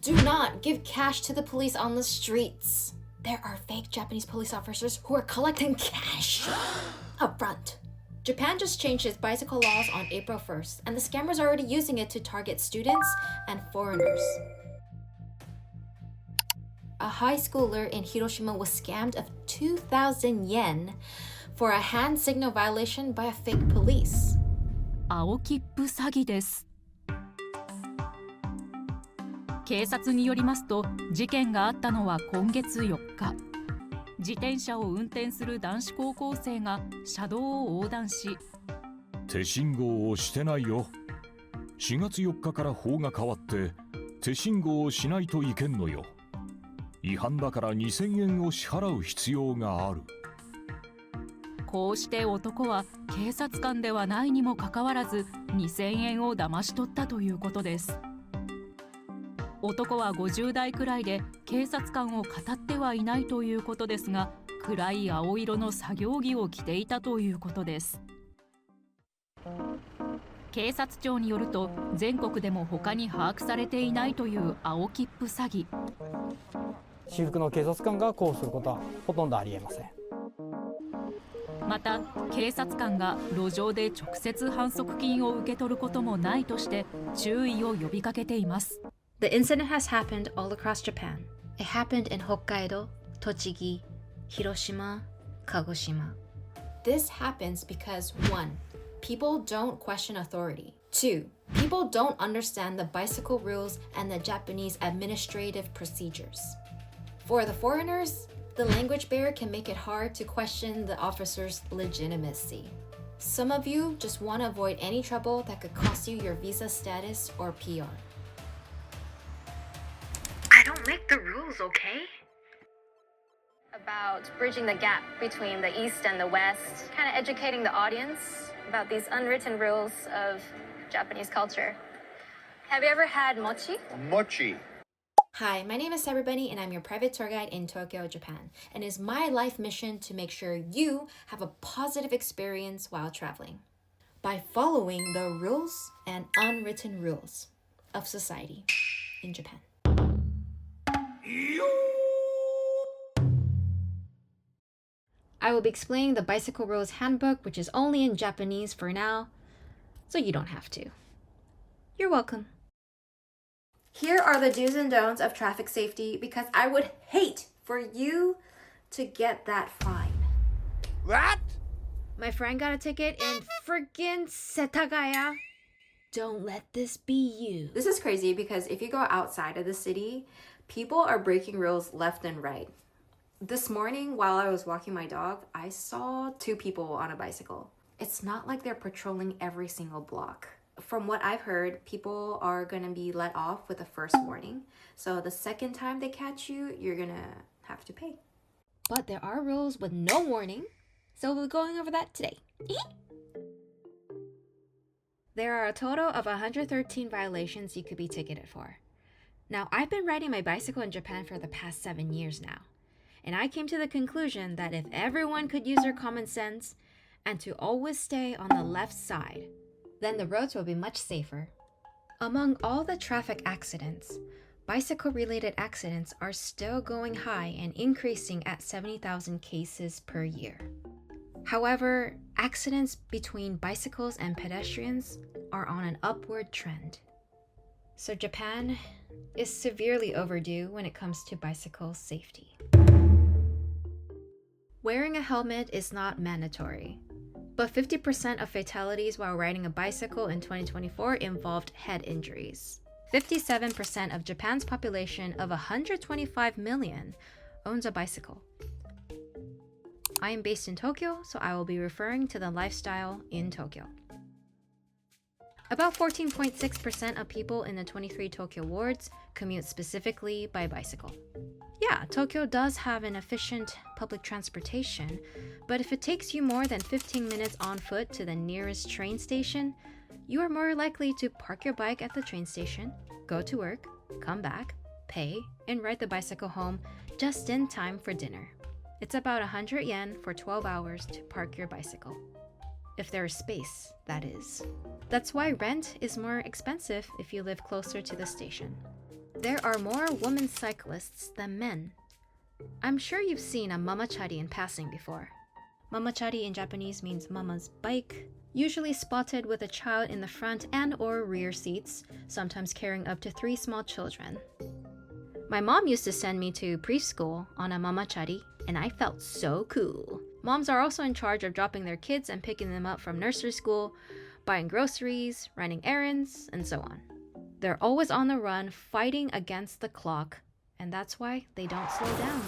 Do not give cash to the police on the streets. There are fake Japanese police officers who are collecting cash up front. Japan just changed its bicycle laws on April 1st, and the scammers are already using it to target students and foreigners. A high schooler in Hiroshima was scammed of 2,000 yen for a hand signal violation by a fake police. 青切符詐欺です。警察によりますと、事件があったのは今月4日。自転車を運転する男子高校生が車道を横断し、手信号をしてないよ。4月4日から法が変わって手信号をしないといけんのよ。違反だから2000円を支払う必要がある。こうして男は警察官ではないにもかかわらず2000円を騙し取ったということです。男は50代くらいで警察官を語ってはいないということですが、暗い青色の作業着を着ていたということです。警察庁によると、全国でも他に把握されていないという青切符詐欺。私服の警察官がこうすることはほとんどありえません。また、警察官が路上で直接反則金を受け取ることもないとして注意を呼びかけています。The incident has happened all across Japan. It happened in Hokkaido, Tochigi, Hiroshima, Kagoshima. This happens because 1. People don't question authority. 2. People don't understand the bicycle rules and the Japanese administrative procedures. For the foreigners, the language barrier can make it hard to question the officer's legitimacy. Some of you just want to avoid any trouble that could cost you your visa status or PR. I don't make the rules, okay? About bridging the gap between the East and the West, kind of educating the audience about these unwritten rules of Japanese culture. Have you ever had mochi? Mochi. Hi, my name is Cyberbunny and I'm your private tour guide in Tokyo, Japan. And it is my life mission to make sure you have a positive experience while traveling by following the rules and unwritten rules of society in Japan. I will be explaining the Bicycle Rules Handbook, which is only in Japanese for now, so you don't have to. You're welcome. Here are the do's and don'ts of traffic safety because I would hate for you to get that fine. What? My friend got a ticket in friggin' Setagaya. Don't let this be you. This is crazy because if you go outside of the city, people are breaking rules left and right. This morning, while I was walking my dog, I saw 2 people on a bicycle. It's not like they're patrolling every single block. From what I've heard, people are going to be let off with a first warning. So the second time they catch you, you're going to have to pay. But there are rules with no warning, so we'll be going over that today. There are a total of 113 violations you could be ticketed for. Now, I've been riding my bicycle in Japan for the past 7 years now. And I came to the conclusion that if everyone could use their common sense and to always stay on the left side, then the roads will be much safer. Among all the traffic accidents, bicycle-related accidents are still going high and increasing at 70,000 cases per year. However, accidents between bicycles and pedestrians are on an upward trend. So Japan is severely overdue when it comes to bicycle safety. Wearing a helmet is not mandatory, but 50% of fatalities while riding a bicycle in 2024 involved head injuries. 57% of Japan's population of 125 million owns a bicycle. I am based in Tokyo, so I will be referring to the lifestyle in Tokyo. About 14.6% of people in the 23 Tokyo wards commute specifically by bicycle. Yeah, Tokyo does have an efficient public transportation, but if it takes you more than 15 minutes on foot to the nearest train station, you are more likely to park your bike at the train station, go to work, come back, pay, and ride the bicycle home just in time for dinner. It's about 100 yen for 12 hours to park your bicycle. If there is space, that is. That's why rent is more expensive if you live closer to the station. There are more women cyclists than men. I'm sure you've seen a mamachari in passing before. Mamachari in Japanese means mama's bike, usually spotted with a child in the front and or rear seats, sometimes carrying up to 3 small children. My mom used to send me to preschool on a mamachari, and I felt so cool. Moms are also in charge of dropping their kids and picking them up from nursery school, buying groceries, running errands, and so on. They're always on the run, fighting against the clock, and that's why they don't slow down.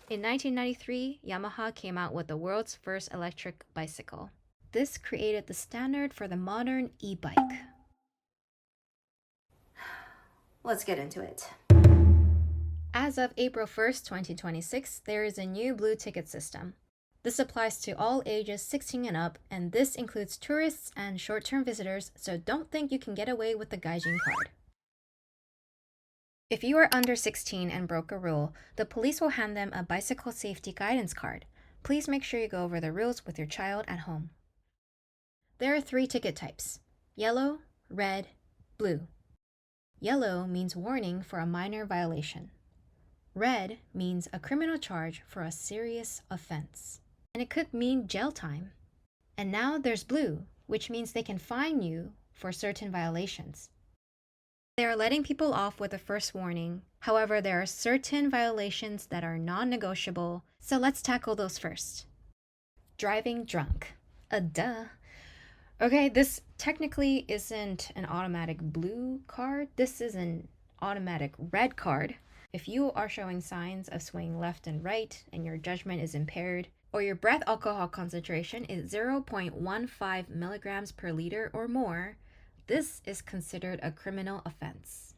In 1993, Yamaha came out with the world's first electric bicycle. This created the standard for the modern e-bike. Let's get into it. As of April 1st, 2026, there is a new blue ticket system. This applies to all ages 16 and up, and this includes tourists and short-term visitors, so don't think you can get away with the gaijin card. If you are under 16 and broke a rule, the police will hand them a bicycle safety guidance card. Please make sure you go over the rules with your child at home. There are 3 ticket types: yellow, red, blue. Yellow means warning for a minor violation. Red means a criminal charge for a serious offense, and it could mean jail time. And now there's blue, which means they can fine you for certain violations. They are letting people off with a first warning. However, there are certain violations that are non-negotiable, so let's tackle those first. Driving drunk. Duh. Okay, this technically isn't an automatic blue card. This is an automatic red card. If you are showing signs of swaying left and right and your judgment is impaired, or your breath alcohol concentration is 0.15 milligrams per liter or more, this is considered a criminal offense.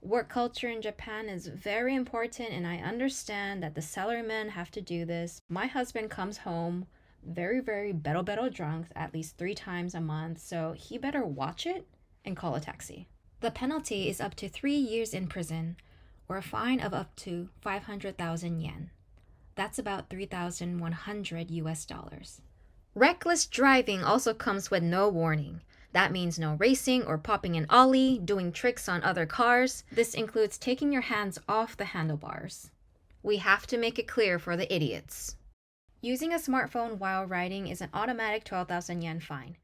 Work culture in Japan is very important, and I understand that the salarymen have to do this. My husband comes home very, very bero drunk at least 3 times a month, so he better watch it and call a taxi. The penalty is up to 3 years in prison, or a fine of up to 500,000 yen. That's about $3,100 US. Reckless driving also comes with no warning. That means no racing or popping an ollie, doing tricks on other cars. This includes taking your hands off the handlebars. We have to make it clear for the idiots. Using a smartphone while riding is an automatic 12,000 yen fine.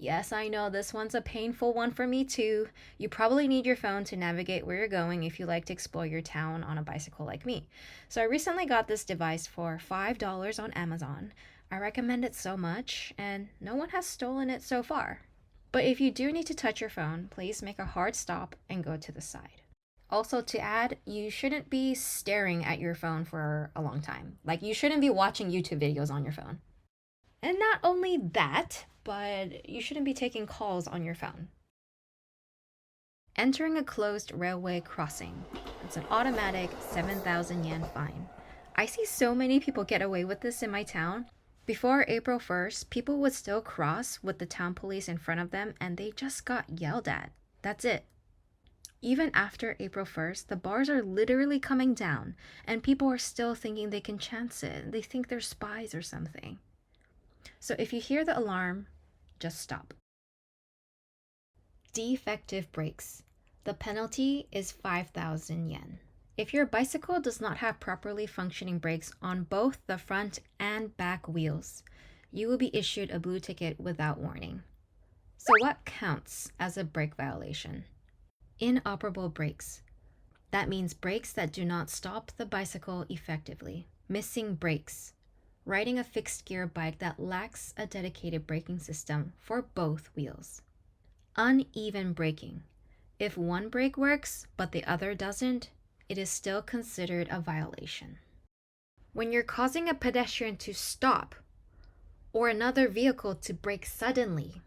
Yes, I know this one's a painful one for me too. You probably need your phone to navigate where you're going if you like to explore your town on a bicycle like me. So I recently got this device for $5 on Amazon. I recommend it so much, and no one has stolen it so far. But if you do need to touch your phone, please make a hard stop and go to the side. Also, to add, you shouldn't be staring at your phone for a long time. Like, you shouldn't be watching YouTube videos on your phone. And not only that, but you shouldn't be taking calls on your phone. Entering a closed railway crossing. It's an automatic 7,000 yen fine. I see so many people get away with this in my town. Before April 1st, people would still cross with the town police in front of them, and they just got yelled at. That's it. Even after April 1st, the bars are literally coming down, and people are still thinking they can chance it. They think they're spies or something. So if you hear the alarm, just stop. Defective brakes. The penalty is 5,000 yen. If your bicycle does not have properly functioning brakes on both the front and back wheels, you will be issued a blue ticket without warning. So what counts as a brake violation? Inoperable brakes. That means brakes that do not stop the bicycle effectively. Missing brakes. Riding a fixed gear bike that lacks a dedicated braking system for both wheels. Uneven braking. If one brake works but the other doesn't, it is still considered a violation. When you're causing a pedestrian to stop or another vehicle to brake suddenly,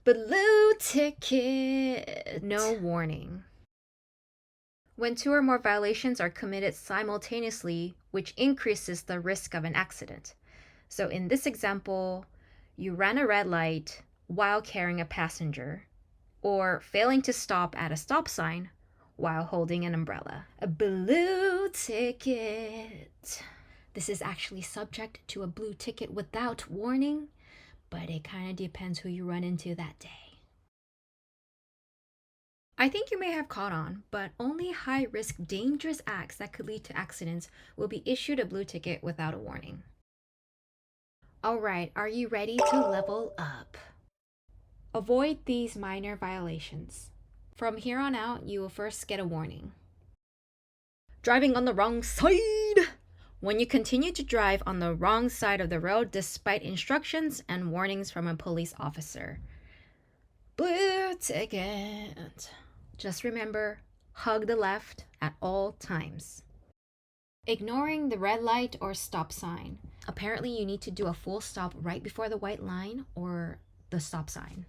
blue ticket, no warning. When 2 or more violations are committed simultaneously, which increases the risk of an accident. So in this example, you ran a red light while carrying a passenger, or failing to stop at a stop sign while holding an umbrella. A blue ticket. This is actually subject to a blue ticket without warning, but it kind of depends who you run into that day. I think you may have caught on, but only high-risk, dangerous acts that could lead to accidents will be issued a blue ticket without a warning. Alright, are you ready to level up? Avoid these minor violations. From here on out, you will first get a warning. Driving on the wrong side! When you continue to drive on the wrong side of the road despite instructions and warnings from a police officer. Blue ticket. Just remember, hug the left at all times. Ignoring the red light or stop sign. Apparently you need to do a full stop right before the white line or the stop sign.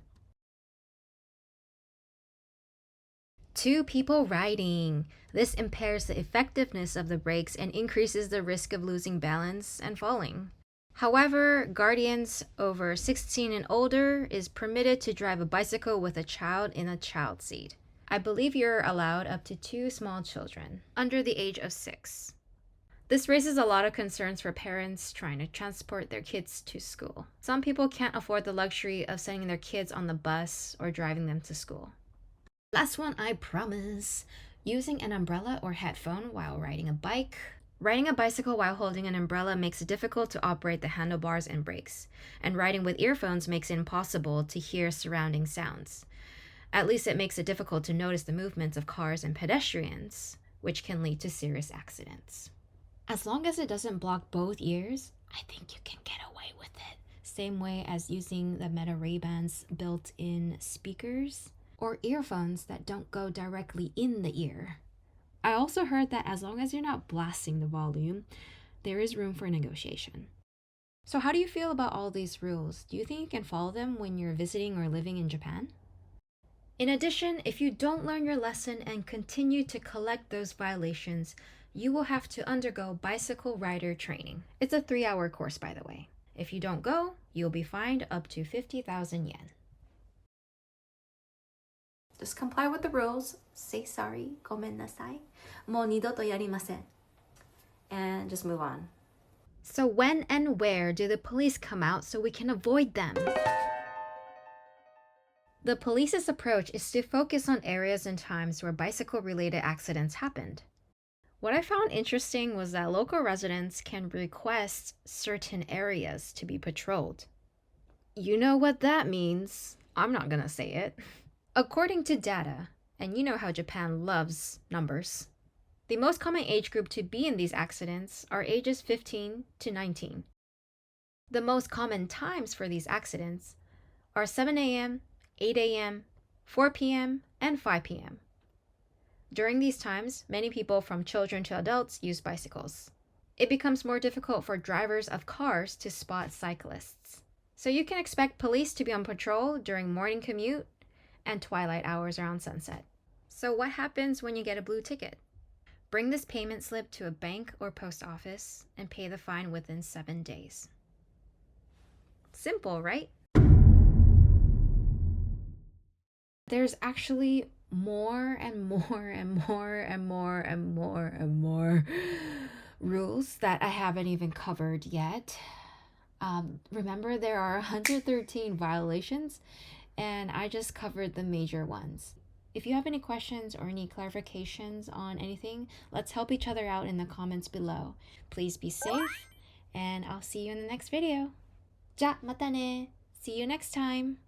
2 people riding. This impairs the effectiveness of the brakes and increases the risk of losing balance and falling. However, guardians over 16 and older is permitted to drive a bicycle with a child in a child seat. I believe you're allowed up to 2 small children under the age of 6. This raises a lot of concerns for parents trying to transport their kids to school. Some people can't afford the luxury of sending their kids on the bus or driving them to school. Last one, I promise. Using an umbrella or headphone while riding a bike. Riding a bicycle while holding an umbrella makes it difficult to operate the handlebars and brakes, and riding with earphones makes it impossible to hear surrounding sounds. At least it makes it difficult to notice the movements of cars and pedestrians, which can lead to serious accidents. As long as it doesn't block both ears, I think you can get away with it. Same way as using the Meta Ray-Ban's built-in speakers or earphones that don't go directly in the ear. I also heard that as long as you're not blasting the volume, there is room for negotiation. So how do you feel about all these rules? Do you think you can follow them when you're visiting or living in Japan? In addition, if you don't learn your lesson and continue to collect those violations, you will have to undergo bicycle rider training. It's a 3-hour course, by the way. If you don't go, you'll be fined up to 50,000 yen. Just comply with the rules, say sorry, ごめんなさい, もう二度とやりません, and just move on. So when and where do the police come out so we can avoid them? The police's approach is to focus on areas and times where bicycle-related accidents happened. What I found interesting was that local residents can request certain areas to be patrolled. You know what that means. I'm not gonna say it. According to data, and you know how Japan loves numbers, the most common age group to be in these accidents are ages 15 to 19. The most common times for these accidents are 7 a.m., 8 a.m., 4 p.m., and 5 p.m. During these times, many people from children to adults use bicycles. It becomes more difficult for drivers of cars to spot cyclists. So you can expect police to be on patrol during morning commute and twilight hours around sunset. So what happens when you get a blue ticket? Bring this payment slip to a bank or post office and pay the fine within 7 days. Simple, right? There's actually more and more and more and more and more and more rules that I haven't even covered yet. Remember, there are 113 violations, and I just covered the major ones. If you have any questions or any clarifications on anything, let's help each other out in the comments below. Please be safe, and I'll see you in the next video. じゃ、またね. See you next time.